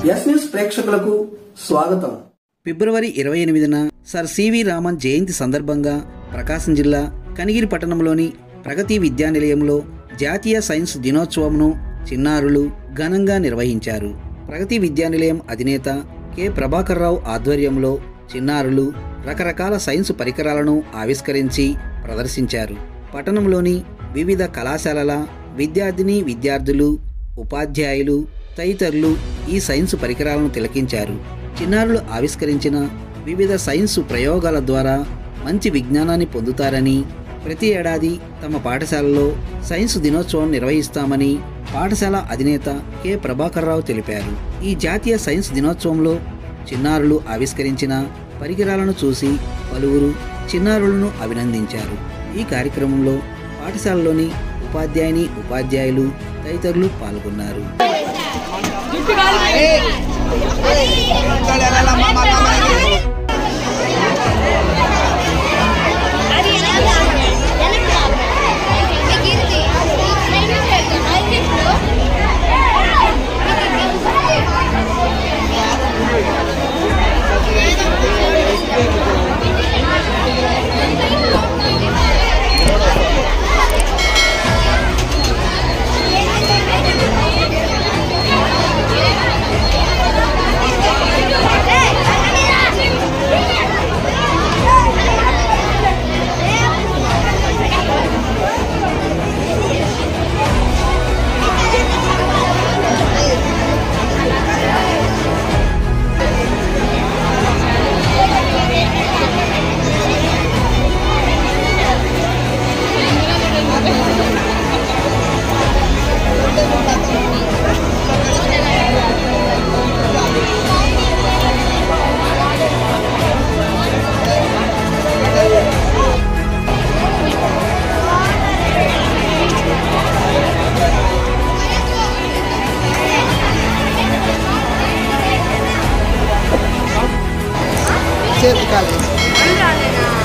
Yes news ప్రేక్షకులకు స్వాగతం. ఫిబ్రవరి 28న sir C V Raman జయంతి సందర్భంగా ప్రకాశం జిల్లా కనిగిరి పట్టణంలోని ప్రగతి విద్యానిలయంలో జాతీయ సైన్స్ దినోత్సవంను చిన్నారులు ఘనంగా నిర్వహించారు. ప్రగతి విద్యానిలయం అధినేత కె ప్రభాకర్ రావు ఆధ్వర్యంలో చిన్నారులు రకరకాల సైన్స్ పరికరాలను ఆవిష్కరించి ప్రదర్శించారు. పట్టణంలోని వివిధ కళాశాలల విద్యార్థులు, ఉపాధ్యాయులు తదితరులు ఈ సైన్స్ పరికరాలను తిలకించారు. చిన్నారులు ఆవిష్కరించిన వివిధ సైన్స్ ప్రయోగాల ద్వారా మంచి విజ్ఞానాన్ని పొందుతారని, ప్రతి ఏడాది తమ పాఠశాలలో సైన్స్ దినోత్సవం నిర్వహిస్తామని పాఠశాల అధినేత కె ప్రభాకర్ రావు తెలిపారు. ఈ జాతీయ సైన్స్ దినోత్సవంలో చిన్నారులు ఆవిష్కరించిన పరికరాలను చూసి పలువురు చిన్నారులను అభినందించారు. ఈ కార్యక్రమంలో పాఠశాలలోని ఉపాధ్యాయులు తదితరులు పాల్గొన్నారు. Certo, Carlos.